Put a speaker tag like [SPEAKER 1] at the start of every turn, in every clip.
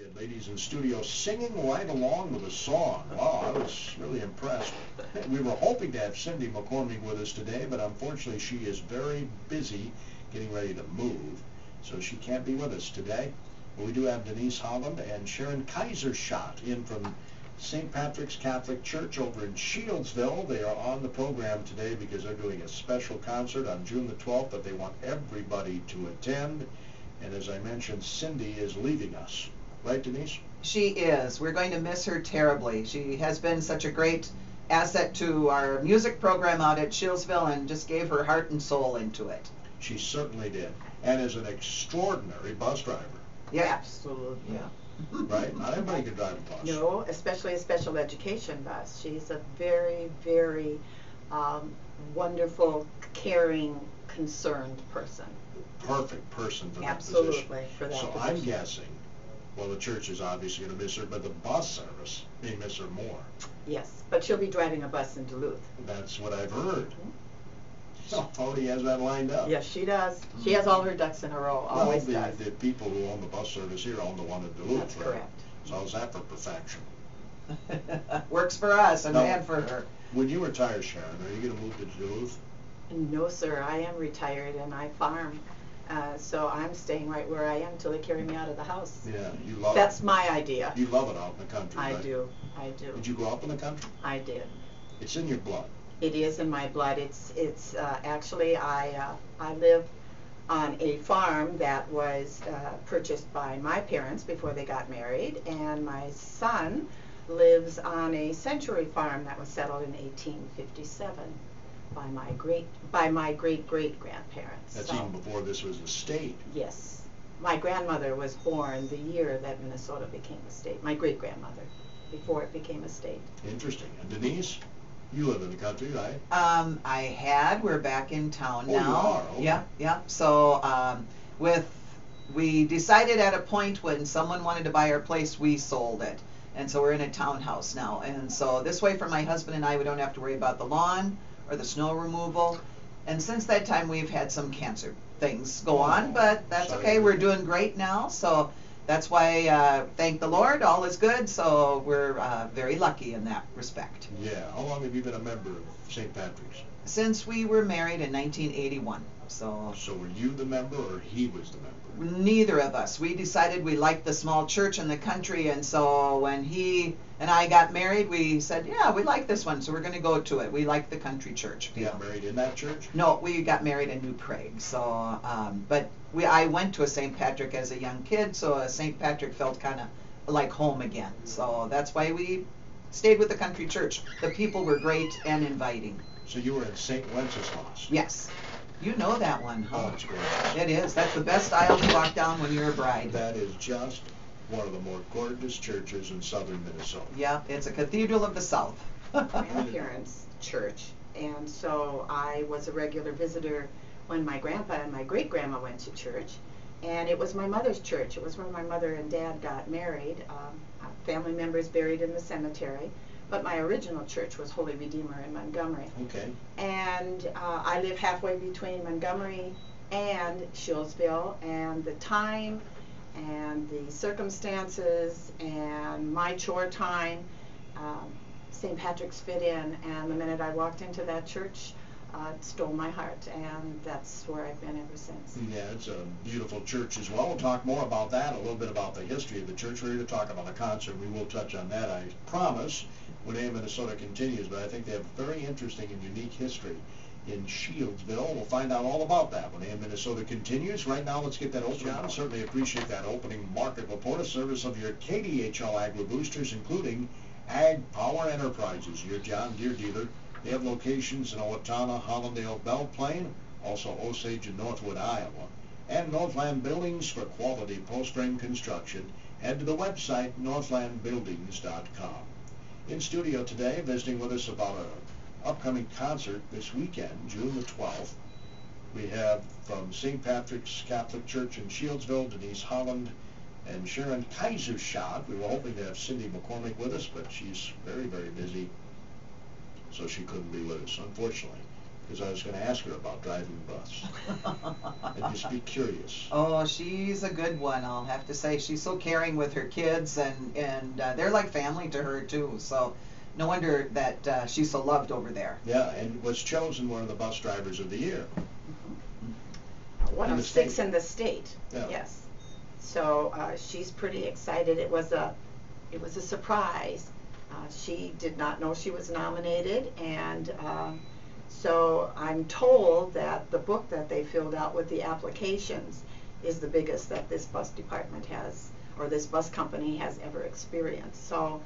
[SPEAKER 1] We had ladies in studio singing right along with the song. Wow, I was really impressed. We were hoping to have Cindy McCormack with us today, but unfortunately she is very busy getting ready to move, so she can't be with us today. But we do have Denise Hallund and Keisershott in from St. Patrick's Catholic Church over in Shieldsville. They are on the program today because they're doing a special concert on June the 12th that they want everybody to attend. And as I mentioned, Cindy is leaving us. Right, Denise?
[SPEAKER 2] She is. We're going to miss her terribly. She has been such a great asset to our music program out at Shieldsville and just gave her heart and soul into it.
[SPEAKER 1] She certainly did. And is an extraordinary bus driver.
[SPEAKER 2] Yeah.
[SPEAKER 3] Absolutely.
[SPEAKER 2] Yeah.
[SPEAKER 1] Right? Not everybody can drive a bus.
[SPEAKER 3] No, especially a special education bus. She's a very, very wonderful, caring, concerned person.
[SPEAKER 1] Perfect person for that
[SPEAKER 3] Absolutely,
[SPEAKER 1] position.
[SPEAKER 3] for that
[SPEAKER 1] so
[SPEAKER 3] position.
[SPEAKER 1] I'm guessing, well, the church is obviously going to miss her, but the bus service may miss her more.
[SPEAKER 3] Yes, but she'll be driving a bus in Duluth.
[SPEAKER 1] That's what I've heard. So already has that lined up.
[SPEAKER 3] Yes, she does. She has all her ducks in a row, always does.
[SPEAKER 1] The people who own the bus service here own the one in Duluth.
[SPEAKER 3] That's
[SPEAKER 1] right?
[SPEAKER 3] correct.
[SPEAKER 1] So how's that for perfection?
[SPEAKER 2] Works for us and
[SPEAKER 1] Now,
[SPEAKER 2] bad for her.
[SPEAKER 1] When you retire, Sharon, are you going to move to Duluth?
[SPEAKER 3] No, sir. I am retired and I farm. So I'm staying right where I am till they carry me out of the house.
[SPEAKER 1] Yeah, you love
[SPEAKER 3] That's
[SPEAKER 1] it.
[SPEAKER 3] my idea.
[SPEAKER 1] You love it out in the country,
[SPEAKER 3] I
[SPEAKER 1] right?
[SPEAKER 3] do. I do.
[SPEAKER 1] Did you grow up in the country?
[SPEAKER 3] I did.
[SPEAKER 1] It's in your blood.
[SPEAKER 3] It is in my blood. It's actually I live on a farm that was purchased by my parents before they got married, and my son lives on a century farm that was settled in 1857 by my great grandparents.
[SPEAKER 1] That's
[SPEAKER 3] So,
[SPEAKER 1] even before this was a state.
[SPEAKER 3] yes, my grandmother was born the year that Minnesota became a state. My great grandmother, before it became a state.
[SPEAKER 1] Interesting. And Denise, you live in the country, right?
[SPEAKER 2] We're back in town
[SPEAKER 1] Oh,
[SPEAKER 2] now.
[SPEAKER 1] you are? Okay.
[SPEAKER 2] Yeah. So we decided at a point when someone wanted to buy our place, we sold it. And so we're in a townhouse now. And so this way for my husband and I, we don't have to worry about the lawn or the snow removal. And since that time, we've had some cancer things go on, but that's
[SPEAKER 1] Sorry.
[SPEAKER 2] okay. We're doing great now. So that's why, thank the Lord, all is good. So we're very lucky in that respect.
[SPEAKER 1] Yeah. How long have you been a member of St. Patrick's?
[SPEAKER 2] Since we were married in 1981.
[SPEAKER 1] So were you the member or he was the member?
[SPEAKER 2] Neither of us. We decided we liked the small church in the country, and so when he and I got married, we said, yeah, we like this one, so we're going to go to it. We like the country church.
[SPEAKER 1] You got married in that church?
[SPEAKER 2] No, we got married in New Prague. So, I went to a St. Patrick as a young kid, so St. Patrick felt kind of like home again. So that's why we stayed with the country church. The people were great and inviting.
[SPEAKER 1] So you were at St. Wenceslas?
[SPEAKER 2] Yes. You know that one, huh?
[SPEAKER 1] Oh, it's great.
[SPEAKER 2] It is. That's the best aisle to walk down when you're a bride.
[SPEAKER 1] That is just one of the more gorgeous churches in southern Minnesota.
[SPEAKER 2] Yeah, it's a cathedral of the South.
[SPEAKER 3] Grandparents' church, and so I was a regular visitor when my grandpa and my great-grandma went to church, and it was my mother's church. It was where my mother and dad got married, family members buried in the cemetery, but my original church was Holy Redeemer in Montgomery.
[SPEAKER 1] Okay.
[SPEAKER 3] And I live halfway between Montgomery and Shieldsville, and the time and the circumstances and my chore time, St. Patrick's fit in, and the minute I walked into that church, it stole my heart, and that's where I've been ever since.
[SPEAKER 1] Yeah, it's a beautiful church as well. We'll talk more about that, a little bit about the history of the church. We're here to talk about the concert. We will touch on that, I promise, when AM Minnesota continues, but I think they have very interesting and unique history in Shieldsville. We'll find out all about that when AM Minnesota continues. Right now, let's get that open. John, certainly appreciate that opening market report, a service of your KDHL Agri Boosters, including Ag Power Enterprises, your John Deere dealer. They have locations in Owatonna, Hollandale, Belle Plaine, also Osage and Northwood, Iowa, and Northland Buildings for quality post-frame construction. Head to the website northlandbuildings.com. In studio today, visiting with us about an upcoming concert this weekend, June the 12th. We have from St. Patrick's Catholic Church in Shieldsville, Denise Hallund and Keisershott. We were hoping to have Cindy McCormack with us, but she's very, very busy, so she couldn't be with us, unfortunately. Because I was going to ask her about driving the bus. I'd just be curious.
[SPEAKER 2] Oh, she's a good one, I'll have to say. She's so caring with her kids, and they're like family to her, too. So no wonder that she's so loved over there.
[SPEAKER 1] Yeah, and was chosen one of the bus drivers of the year.
[SPEAKER 3] One of 6 in the state.
[SPEAKER 1] Yeah.
[SPEAKER 3] Yes. So she's pretty excited. It was a surprise. She did not know she was nominated, and so I'm told that the book that they filled out with the applications is the biggest that this bus department has, or this bus company has ever experienced. So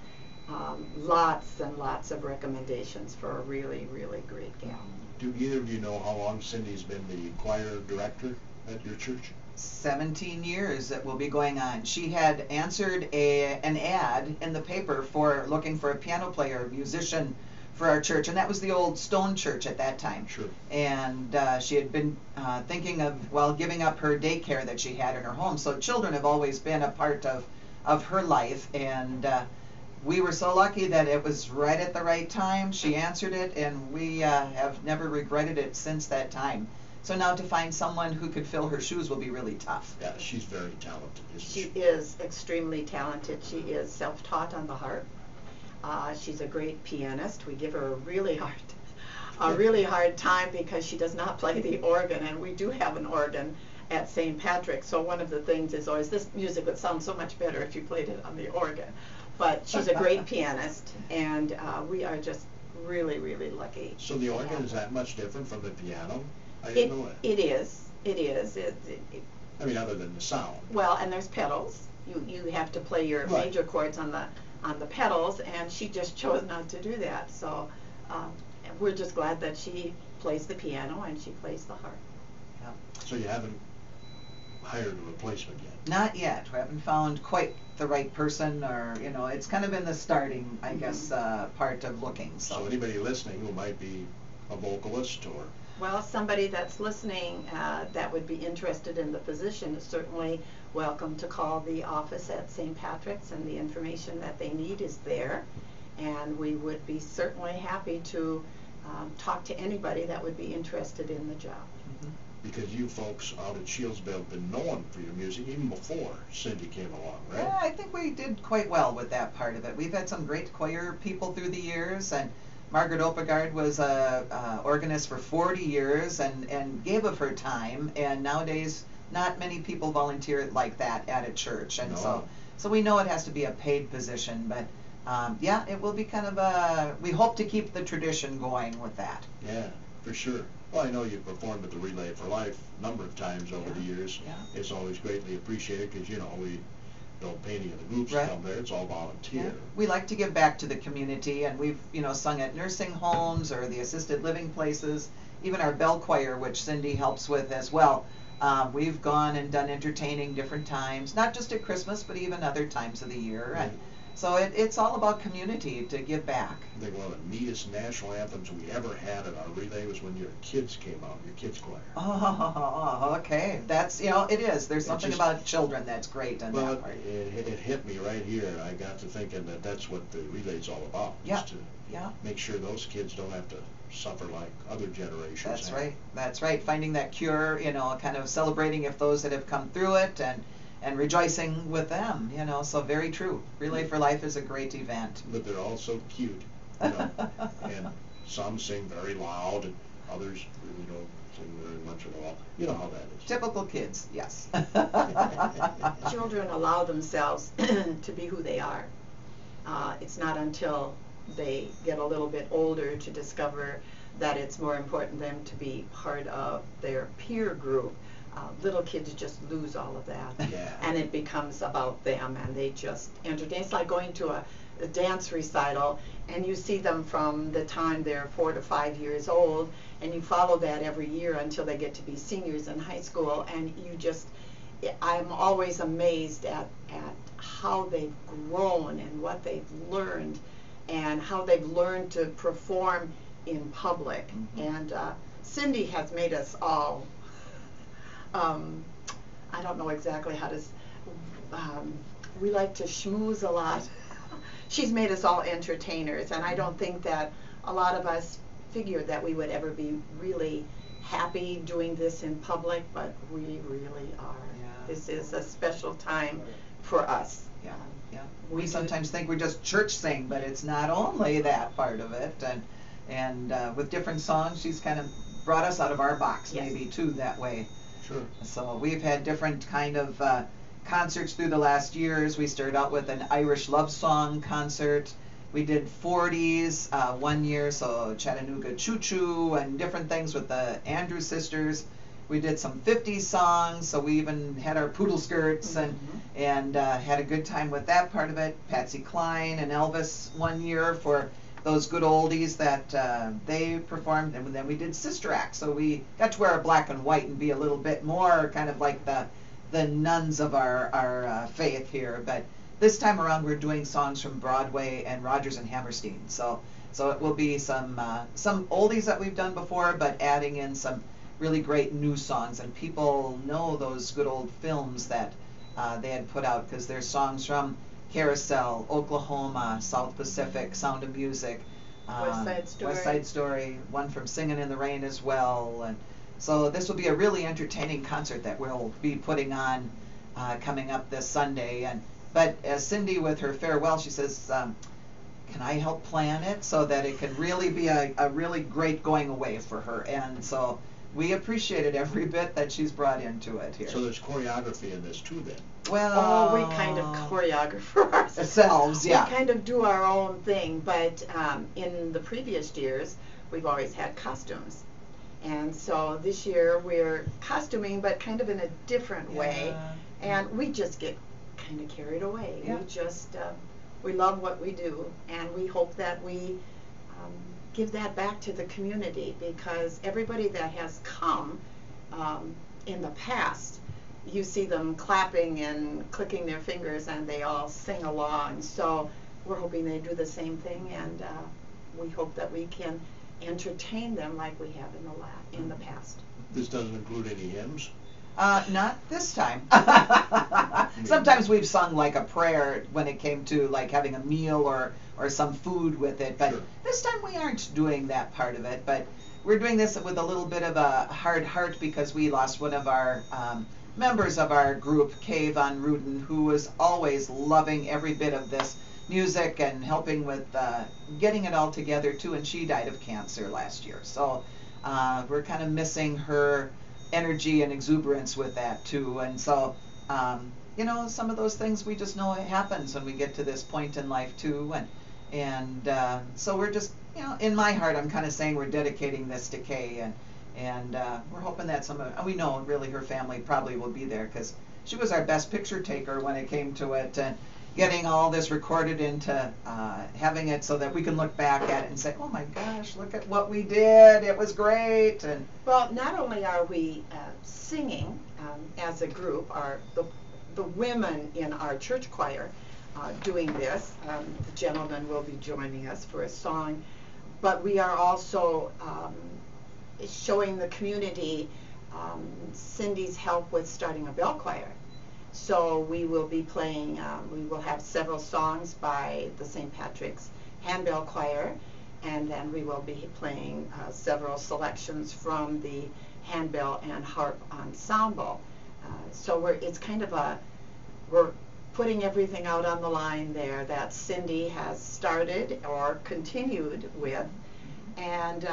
[SPEAKER 3] lots and lots of recommendations for a really, really great gal.
[SPEAKER 1] Do either of you know how long Cindy's been the choir director at your church?
[SPEAKER 2] 17 years it will be going on. She had answered an ad in the paper for looking for a piano player, musician for our church, and that was the old Stone Church at that time.
[SPEAKER 1] Sure.
[SPEAKER 2] And she had been thinking of, well, giving up her daycare that she had in her home. So children have always been a part of her life, and we were so lucky that it was right at the right time. She answered it, and we have never regretted it since that time. So now to find someone who could fill her shoes will be really tough.
[SPEAKER 1] Yeah, she's very talented, isn't she?
[SPEAKER 3] She is extremely talented. She is self-taught on the harp. She's a great pianist. We give her a really hard time because she does not play the organ, and we do have an organ at St. Patrick's. So one of the things is always, this music would sound so much better if you played it on the organ. But she's a great pianist, and we are just really, really lucky.
[SPEAKER 1] So the organ is that much different from the piano? I didn't know that.
[SPEAKER 3] It is.
[SPEAKER 1] I mean, other than the sound.
[SPEAKER 3] Well, and there's pedals. You have to play your
[SPEAKER 1] Right.
[SPEAKER 3] major chords on the pedals, and she just chose not to do that. So we're just glad that she plays the piano and she plays the harp.
[SPEAKER 2] Yeah.
[SPEAKER 1] So you haven't hired a replacement yet?
[SPEAKER 2] Not yet. We haven't found quite the right person, or, you know, it's kind of in the starting, I guess, part of looking.
[SPEAKER 1] So anybody listening who might be a vocalist or...
[SPEAKER 3] Well, somebody that's listening that would be interested in the position is certainly welcome to call the office at St. Patrick's, and the information that they need is there. And we would be certainly happy to talk to anybody that would be interested in the job.
[SPEAKER 1] Because you folks out at Shieldsville have been known for your music even before Cindy came along, right?
[SPEAKER 2] Yeah, I think we did quite well with that part of it. We've had some great choir people through the years, and Margaret Opegard was a organist for 40 years and gave of her time, and nowadays not many people volunteer like that at a church, and
[SPEAKER 1] No.
[SPEAKER 2] so we know it has to be a paid position, but yeah, it will be kind of we hope to keep the tradition going with that.
[SPEAKER 1] Yeah, for sure. Well, I know you've performed at the Relay for Life a number of times over the years.
[SPEAKER 2] Yeah.
[SPEAKER 1] It's always greatly appreciated because, you know, we don't pay any of the groups
[SPEAKER 2] Right.
[SPEAKER 1] come there. It's all volunteer.
[SPEAKER 2] Yeah. We like to give back to the community, and we've, you know, sung at nursing homes or the assisted living places, even our bell choir, which Cindy helps with as well. We've gone and done entertaining different times, not just at Christmas, but even other times of the year. And so it's all about community to give back.
[SPEAKER 1] I think one of the neatest national anthems we ever had at our relay was when your kids came out, your kids choir.
[SPEAKER 2] Oh, okay. That's, you know, it is. There's something
[SPEAKER 1] just,
[SPEAKER 2] about children that's great on
[SPEAKER 1] well,
[SPEAKER 2] that part.
[SPEAKER 1] it hit me right here. I got to thinking that that's what the relay's all about.
[SPEAKER 2] Yeah.
[SPEAKER 1] Just to make sure those kids don't have to suffer like other generations
[SPEAKER 2] That's
[SPEAKER 1] have.
[SPEAKER 2] right. That's right. Finding that cure, you know, kind of celebrating if those that have come through it, and rejoicing with them, you know, so very true. Relay for Life is a great event.
[SPEAKER 1] But they're all so cute, you know, and some sing very loud, and others really don't sing very much at all. You know how that is.
[SPEAKER 2] Typical kids, yes.
[SPEAKER 3] Children allow themselves to be who they are. It's not until they get a little bit older to discover that it's more important them to be part of their peer group. Little kids just lose all of that, and it becomes about them, and they just entertain. It's like going to a dance recital, and you see them from the time they're 4 to 5 years old, and you follow that every year until they get to be seniors in high school, and you just, I'm always amazed at how they've grown and what they've learned, and how they've learned to perform in public. And Cindy has made us all, I don't know exactly how to, we like to schmooze a lot. She's made us all entertainers, and I don't think that a lot of us figured that we would ever be really happy doing this in public, but we really are.
[SPEAKER 2] Yeah.
[SPEAKER 3] This is a special time for us.
[SPEAKER 2] Yeah, yeah. We sometimes think we're just church sing, but it's not only that part of it. And with different songs, she's kind of brought us out of our box,
[SPEAKER 3] Yes.
[SPEAKER 2] maybe too, that way.
[SPEAKER 1] Sure.
[SPEAKER 2] So we've had different kind of concerts through the last years. We started out with an Irish love song concert. We did 40s one year, so Chattanooga Choo Choo and different things with the Andrews sisters. We did some 50s songs, so we even had our poodle skirts and had a good time with that part of it. Patsy Cline and Elvis one year for those good oldies that they performed, and then we did Sister Act, so we got to wear our black and white and be a little bit more kind of like the nuns of our faith here. But this time around we're doing songs from Broadway and Rodgers and Hammerstein, so it will be some oldies that we've done before, but adding in some really great new songs, and people know those good old films that they had put out, because there's songs from Carousel, Oklahoma, South Pacific, Sound of Music,
[SPEAKER 3] West
[SPEAKER 2] Side Story, one from Singing in the Rain as well. And so this will be a really entertaining concert that we'll be putting on coming up this Sunday. But as Cindy with her farewell, she says, can I help plan it so that it can really be a really great going away for her? And so we appreciated every bit that she's brought into it here.
[SPEAKER 1] So there's choreography in this too, then?
[SPEAKER 2] Well,
[SPEAKER 3] we kind of choreograph
[SPEAKER 2] ourselves, yeah.
[SPEAKER 3] We kind of do our own thing, but in the previous years, we've always had costumes. And so this year we're costuming, but kind of in a different way. And we just get kind of carried away.
[SPEAKER 2] Yeah.
[SPEAKER 3] We just, we love what we do, and we hope that we give that back to the community, because everybody that has come in the past, you see them clapping and clicking their fingers, and they all sing along. So we're hoping they do the same thing, and we hope that we can entertain them like we have in the past.
[SPEAKER 1] This doesn't include any hymns?
[SPEAKER 2] Not this time. Sometimes we've sung like a prayer when it came to like having a meal or some food with it, but
[SPEAKER 1] Sure.
[SPEAKER 2] This time we aren't doing that part of it. But we're doing this with a little bit of a hard heart, because we lost one of our members of our group, Kay Von Ruden, who was always loving every bit of this music and helping with getting it all together too, and she died of cancer last year. So we're kind of missing her energy and exuberance with that too. And so you know, some of those things we just know it happens when we get to this point in life too. And so we're just, you know, in my heart I'm kind of saying we're dedicating this to Kay, and we're hoping that we know really her family probably will be there, because she was our best picture taker when it came to it, and getting all this recorded into having it so that we can look back at it and say, oh my gosh, look at what we did, it was great. And
[SPEAKER 3] well, not only are we singing as a group, the women in our church choir doing this, the gentleman will be joining us for a song, but we are also showing the community Cindy's help with starting a bell choir. So we will be playing, we will have several songs by the St. Patrick's Handbell Choir, and then we will be playing several selections from the Handbell and Harp Ensemble. So it's kind of we're putting everything out on the line there that Cindy has started or continued with, and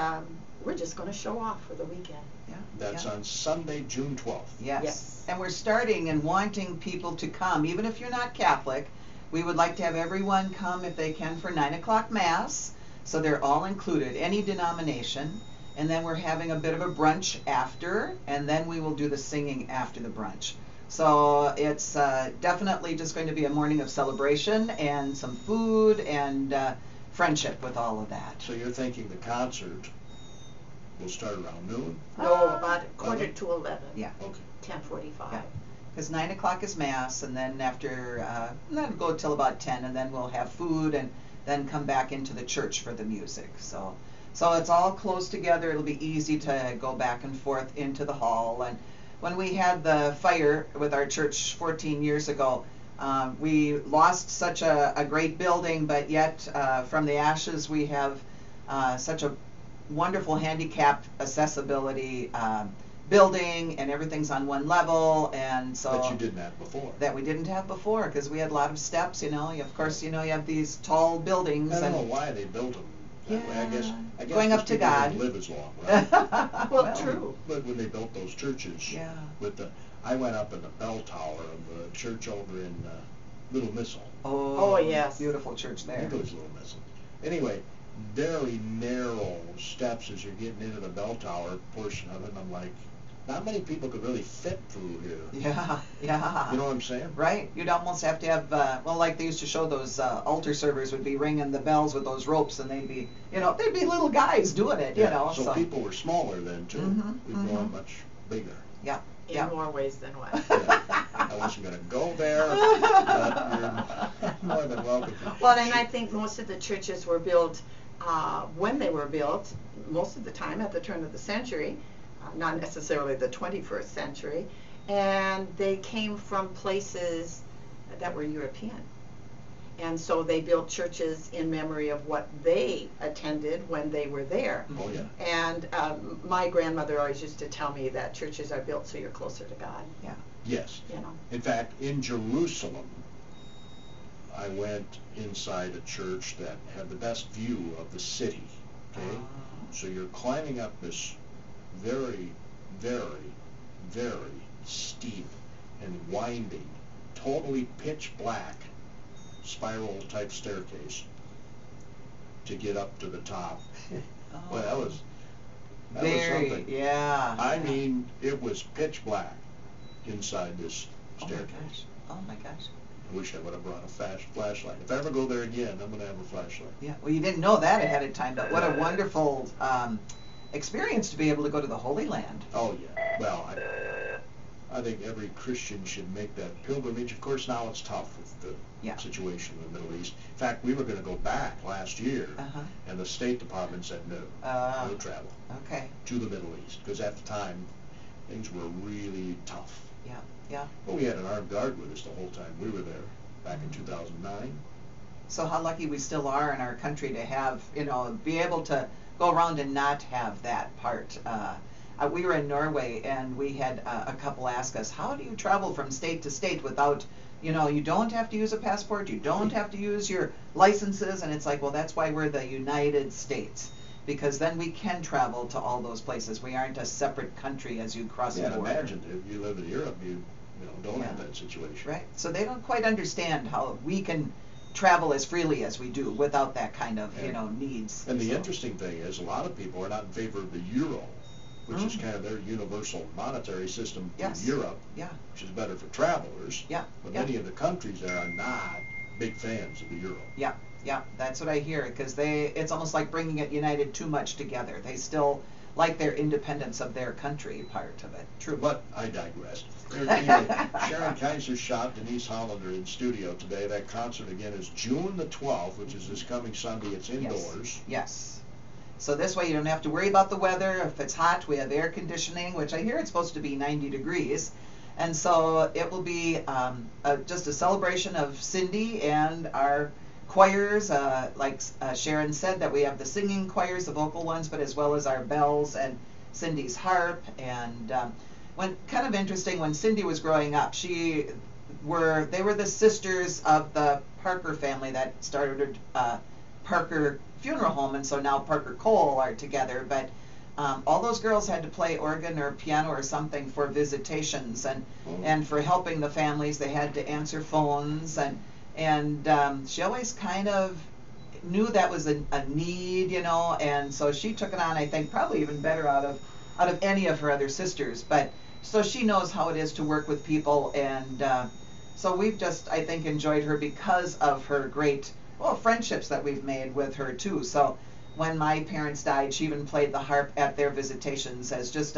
[SPEAKER 3] we're just going to show off for the weekend.
[SPEAKER 2] yeah,
[SPEAKER 1] That's
[SPEAKER 2] yeah.
[SPEAKER 1] on Sunday, June 12th.
[SPEAKER 2] Yes. And we're starting and wanting people to come, even if you're not Catholic. We would like to have everyone come if they can for 9 o'clock Mass, so they're all included, any denomination. And then we're having a bit of a brunch after, and then we will do the singing after the brunch. So it's definitely just going to be a morning of celebration and some food and friendship with all of that.
[SPEAKER 1] So you're thinking the concert will start around noon?
[SPEAKER 3] No, about 11:15.
[SPEAKER 2] Yeah.
[SPEAKER 1] Okay.
[SPEAKER 3] 10:45.
[SPEAKER 2] Yeah. Because 9 o'clock is Mass, and then after, that'll go till about 10, and then we'll have food and then come back into the church for the music. So it's all close together. It'll be easy to go back and forth into the hall. And when we had the fire with our church 14 years ago, we lost such a great building, but yet from the ashes we have such a wonderful handicapped accessibility building, and everything's on one level, and so
[SPEAKER 1] That you didn't have before.
[SPEAKER 2] That we didn't have before, because we had a lot of steps. Of course, you have these tall buildings.
[SPEAKER 1] I don't know why they built them that way. I guess
[SPEAKER 2] going up to
[SPEAKER 1] people
[SPEAKER 2] God.
[SPEAKER 1] didn't live as long, right?
[SPEAKER 3] Well, true.
[SPEAKER 1] But when they built those churches,
[SPEAKER 2] Yeah.
[SPEAKER 1] I went up in the bell tower of the church over in Little Missile.
[SPEAKER 3] Oh, yes.
[SPEAKER 2] Beautiful church
[SPEAKER 1] I
[SPEAKER 2] there.
[SPEAKER 1] think it was Little Missile. Anyway, very narrow steps as you're getting into the bell tower portion of it, and I'm like, not many people could really fit through here.
[SPEAKER 2] Yeah.
[SPEAKER 1] You know what I'm saying?
[SPEAKER 2] Right. You'd almost have to have, like they used to show those altar servers would be ringing the bells with those ropes, and they'd be little guys doing it,
[SPEAKER 1] So people were smaller then, too. We've grown much bigger.
[SPEAKER 2] Yeah.
[SPEAKER 3] In more ways than one.
[SPEAKER 1] Yeah. I wasn't going to go there, but you're more than welcome to.
[SPEAKER 3] Well, and I think most of the churches were built, when they were built, most of the time at the turn of the century, not necessarily the 21st century, and they came from places that were European. And so they built churches in memory of what they attended when they were there.
[SPEAKER 1] Oh, yeah.
[SPEAKER 3] And my grandmother always used to tell me that churches are built so you're closer to God.
[SPEAKER 2] Yeah.
[SPEAKER 1] Yes.
[SPEAKER 3] You know.
[SPEAKER 1] In fact, in Jerusalem, I went inside a church that had the best view of the city. Okay? So you're climbing up this very, very, very steep and winding, totally pitch black spiral type staircase to get up to the top. Well, that was something.
[SPEAKER 2] Yeah.
[SPEAKER 1] I mean, it was pitch black inside this staircase.
[SPEAKER 2] Oh my gosh.
[SPEAKER 1] I wish I would have brought a flashlight. If I ever go there again, I'm going to have a flashlight.
[SPEAKER 2] Yeah. Well, you didn't know that ahead of time, but what a wonderful experience to be able to go to the Holy Land.
[SPEAKER 1] Oh, yeah. Well, I think every Christian should make that pilgrimage. Of course, now it's tough with the situation in the Middle East. In fact, we were going to go back last year, and the State Department said no travel to the Middle East, because at the time, things were really tough.
[SPEAKER 2] Yeah.
[SPEAKER 1] But we had an armed guard with us the whole time we were there, back in 2009.
[SPEAKER 2] So how lucky we still are in our country to have, be able to go around and not have that part. We were in Norway, and we had a couple ask us, how do you travel from state to state without, you don't have to use a passport, you don't have to use your licenses, and it's like, well, that's why we're the United States, because then we can travel to all those places. We aren't a separate country as you cross the border.
[SPEAKER 1] Imagine if you live in Europe, you don't have that situation.
[SPEAKER 2] Right. So they don't quite understand how we can travel as freely as we do without that kind of, needs.
[SPEAKER 1] And the interesting thing is, a lot of people are not in favor of the euro, which is kind of their universal monetary system in Europe, which is better for travelers. But many of the countries there are not big fans of the euro.
[SPEAKER 2] Yeah, that's what I hear, because it's almost like bringing it united too much together. They still like their independence of their country part of it. True.
[SPEAKER 1] But I digress. Anyway, Sharon Keisershott, Denise Hallund are in studio today. That concert again is June the 12th, which is this coming Sunday. It's indoors.
[SPEAKER 2] Yes. So this way you don't have to worry about the weather. If it's hot, we have air conditioning, which I hear it's supposed to be 90 degrees. And so it will be just a celebration of Cindy and our choirs, like Sharon said, that we have the singing choirs, the vocal ones, but as well as our bells and Cindy's harp. And kind of interesting, when Cindy was growing up, they were the sisters of the Parker family that started Parker Funeral Home, and so now Parker Cole are together. But all those girls had to play organ or piano or something for visitations, and for helping the families, they had to answer phones, and she always kind of knew that was a need, and so she took it on, I think, probably even better out of any of her other sisters. But so she knows how it is to work with people, and so we've just, I think, enjoyed her because of her great, friendships that we've made with her too. So when my parents died, she even played the harp at their visitations as just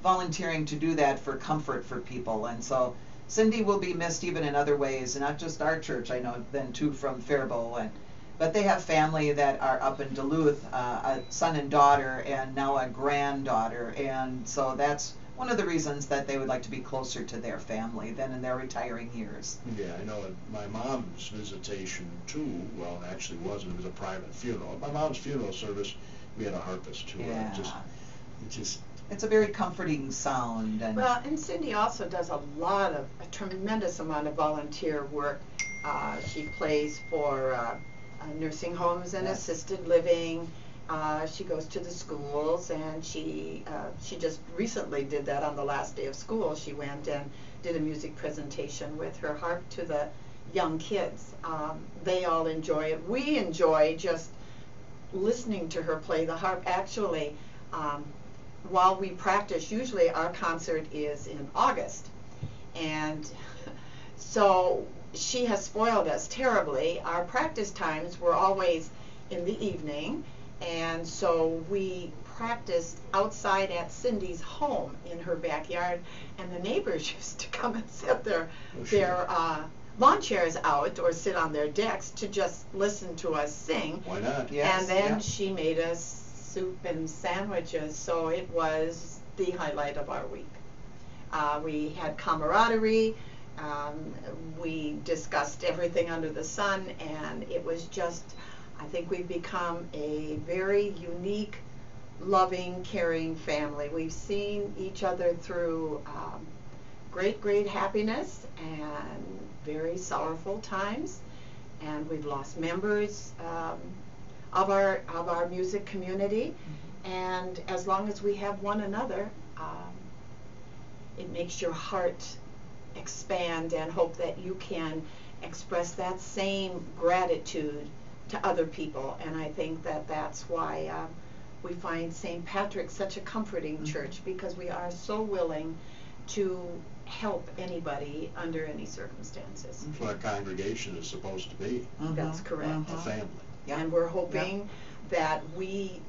[SPEAKER 2] volunteering to do that for comfort for people. And so Cindy will be missed even in other ways, and not just our church, I know, then too, from Faribault. But they have family that are up in Duluth, a son and daughter, and now a granddaughter. And so that's one of the reasons that they would like to be closer to their family than in their retiring years.
[SPEAKER 1] Yeah, I know at my mom's visitation too, well, it actually wasn't, it was a private funeral. At my mom's funeral service, we had a harpist who
[SPEAKER 2] Yeah. It's a very comforting sound. And
[SPEAKER 3] well, and Cindy also does a tremendous amount of volunteer work. She plays for nursing homes and
[SPEAKER 2] Yes.
[SPEAKER 3] assisted living. She goes to the schools, and she just recently did that on the last day of school. She went and did a music presentation with her harp to the young kids. They all enjoy it. We enjoy just listening to her play the harp. Actually, while we practice, usually our concert is in August, and so she has spoiled us terribly. Our practice times were always in the evening, and so we practiced outside at Cindy's home in her backyard, and the neighbors used to come and set their lawn chairs out or sit on their decks to just listen to us sing.
[SPEAKER 1] Why not?
[SPEAKER 2] Yes,
[SPEAKER 3] And then
[SPEAKER 2] yeah.
[SPEAKER 3] she made us soup and sandwiches, so it was the highlight of our week. We had camaraderie. We discussed everything under the sun, and it was just, I think we've become a very unique, loving, caring family. We've seen each other through great happiness and very sorrowful times, and we've lost members of our music community, and as long as we have one another, it makes your heart expand and hope that you can express that same gratitude to other people. And I think that that's why we find St. Patrick such a comforting church, because we are so willing to help anybody under any circumstances.
[SPEAKER 1] That's what a congregation is supposed to be,
[SPEAKER 3] That's correct.
[SPEAKER 1] a family.
[SPEAKER 2] Yeah.
[SPEAKER 3] And we're hoping that we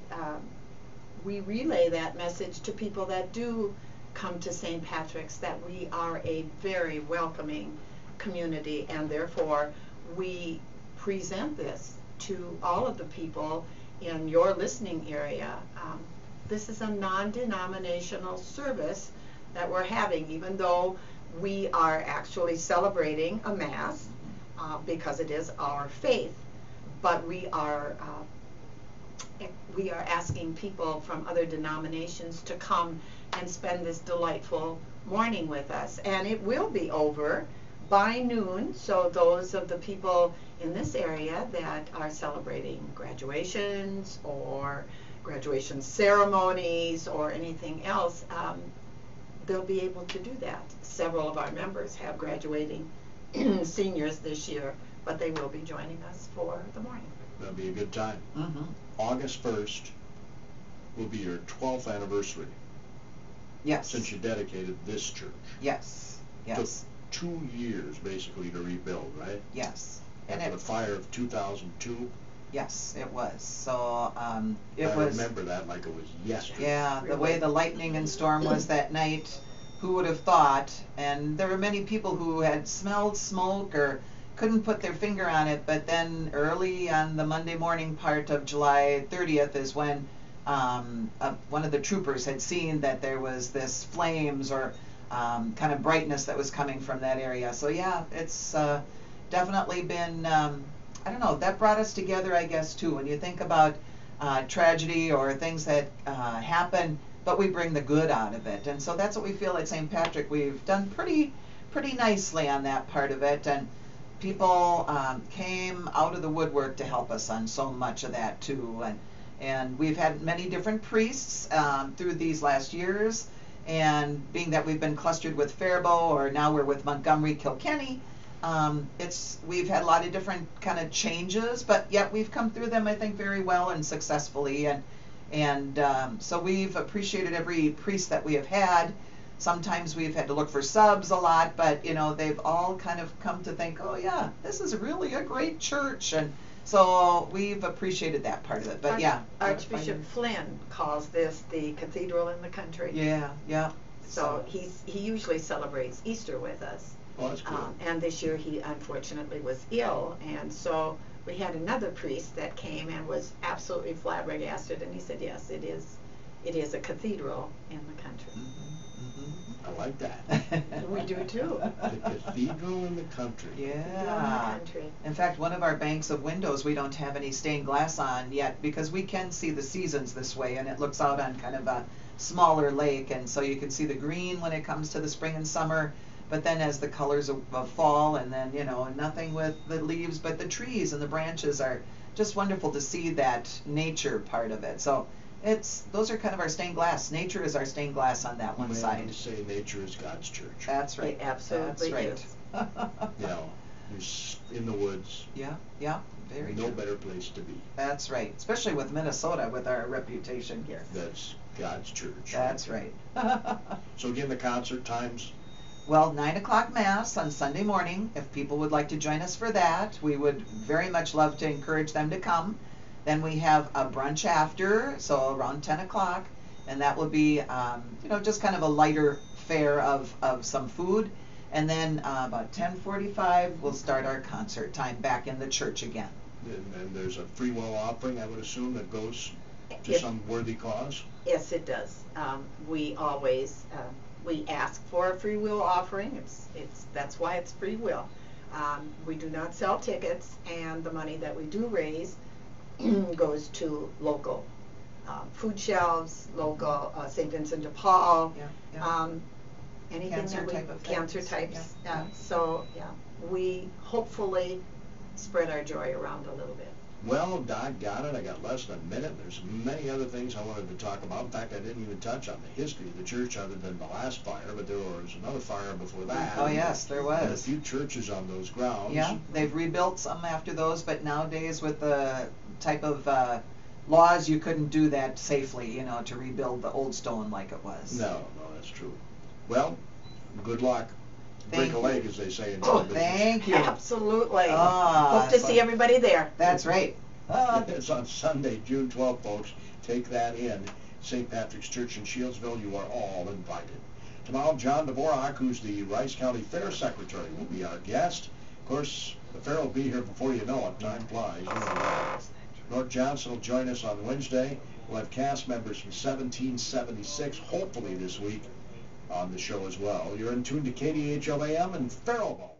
[SPEAKER 3] relay that message to people that do come to St. Patrick's, that we are a very welcoming community, and therefore we present this to all of the people in your listening area. This is a non-denominational service that we're having, even though we are actually celebrating a Mass because it is our faith, but we are asking people from other denominations to come and spend this delightful morning with us. And it will be over by noon, so those of the people in this area that are celebrating graduations or graduation ceremonies or anything else, they'll be able to do that. Several of our members have graduating seniors this year, but they will be joining us for the morning.
[SPEAKER 1] That'll be a good time.
[SPEAKER 2] Mm-hmm.
[SPEAKER 1] August 1st will be your 12th anniversary
[SPEAKER 2] Yes.
[SPEAKER 1] since you dedicated this church.
[SPEAKER 2] Yes. Yes.
[SPEAKER 1] Took 2 years basically to rebuild, right?
[SPEAKER 2] Yes. And
[SPEAKER 1] After the fire of 2002.
[SPEAKER 2] yes, it was. So it
[SPEAKER 1] I
[SPEAKER 2] was.
[SPEAKER 1] remember that like it was yesterday.
[SPEAKER 2] Yeah, the way the lightning and storm was that night, who would have thought? And there were many people who had smelled smoke or couldn't put their finger on it, but then early on the Monday morning part of July 30th is when one of the troopers had seen that there was this flames or kind of brightness that was coming from that area. So yeah, it's definitely been, I don't know, that brought us together, I guess, too. When you think about tragedy or things that happen, but we bring the good out of it. And so that's what we feel at St. Patrick. We've done pretty nicely on that part of it. And people came out of the woodwork to help us on so much of that too. And we've had many different priests through these last years. And being that we've been clustered with Faribault, or now we're with Montgomery, Kilkenny, we've had a lot of different kind of changes, but yet we've come through them, I think, very well and successfully. And so we've appreciated every priest that we have had. Sometimes we've had to look for subs a lot, but you know, they've all kind of come to think, oh yeah, this is really a great church. And so we've appreciated that part of it. But yeah,
[SPEAKER 3] Archbishop Flynn calls this the cathedral in the country.
[SPEAKER 2] Yeah.
[SPEAKER 3] So he usually celebrates Easter with us.
[SPEAKER 1] Oh, that's cool.
[SPEAKER 3] And this year he unfortunately was ill, and so we had another priest that came and was absolutely flabbergasted, and he said, yes, it is a cathedral in the country.
[SPEAKER 1] I like that.
[SPEAKER 3] We do too.
[SPEAKER 1] The cathedral in the country.
[SPEAKER 2] Yeah.
[SPEAKER 3] Country.
[SPEAKER 2] In fact, one of our banks of windows we don't have any stained glass on yet because we can see the seasons this way, and it looks out on kind of a smaller lake, and so you can see the green when it comes to the spring and summer, but then as the colors of fall, and then, you know, nothing with the leaves, but the trees and the branches are just wonderful to see that nature part of it. So those are kind of our stained glass. Nature is our stained glass on that one side.
[SPEAKER 1] You say nature is God's church.
[SPEAKER 2] That's right.
[SPEAKER 3] It absolutely
[SPEAKER 2] That's right.
[SPEAKER 3] is.
[SPEAKER 1] You know, you're in the woods.
[SPEAKER 2] Yeah, very
[SPEAKER 1] No
[SPEAKER 2] true.
[SPEAKER 1] better place to be.
[SPEAKER 2] That's right, especially with Minnesota, with our reputation here.
[SPEAKER 1] That's God's church.
[SPEAKER 2] That's right.
[SPEAKER 1] So again, the concert times.
[SPEAKER 2] Well, 9 o'clock Mass on Sunday morning. If people would like to join us for that, we would very much love to encourage them to come. Then we have a brunch after, so around 10 o'clock, and that will be, you know, just kind of a lighter fare of some food. And then about 10:45, we'll start our concert time back in the church again.
[SPEAKER 1] And there's a free will offering, I would assume, that goes to
[SPEAKER 3] Yes.
[SPEAKER 1] some worthy cause.
[SPEAKER 3] Yes, it does. We always we ask for a free will offering. That's why it's free will. We do not sell tickets, and the money that we do raise goes to local food shelves, local St. Vincent de Paul.
[SPEAKER 2] Yeah.
[SPEAKER 3] Anything
[SPEAKER 2] Cancer
[SPEAKER 3] that
[SPEAKER 2] type of
[SPEAKER 3] cancer
[SPEAKER 2] things.
[SPEAKER 3] types.
[SPEAKER 2] Yeah.
[SPEAKER 3] So we hopefully spread our joy around a little bit.
[SPEAKER 1] Well, doggone it, I got less than a minute. There's many other things I wanted to talk about. In fact, I didn't even touch on the history of the church other than the last fire, but there was another fire before that.
[SPEAKER 2] Oh yes, there
[SPEAKER 1] And a
[SPEAKER 2] was.
[SPEAKER 1] few churches on those grounds.
[SPEAKER 2] Yeah, they've rebuilt some after those, but nowadays with the type of laws, you couldn't do that safely, you know, to rebuild the old stone like it was.
[SPEAKER 1] No, that's true. Well, good luck.
[SPEAKER 2] Thank
[SPEAKER 1] Break a
[SPEAKER 2] you.
[SPEAKER 1] leg, as they say in show business.
[SPEAKER 2] Thank you.
[SPEAKER 3] Absolutely.
[SPEAKER 2] Ah,
[SPEAKER 3] Hope to see everybody there.
[SPEAKER 2] That's right.
[SPEAKER 1] It's on Sunday, June 12th, folks. Take that in. St. Patrick's Church in Shieldsville, you are all invited. Tomorrow, John Dvorak, who's the Rice County Fair Secretary, will be our guest. Of course, the fair will be here before you know it. Time flies. You know that. North Johnson will join us on Wednesday. We'll have cast members from 1776, hopefully this week, on the show as well. You're in tune to KDHLAM and Faribault.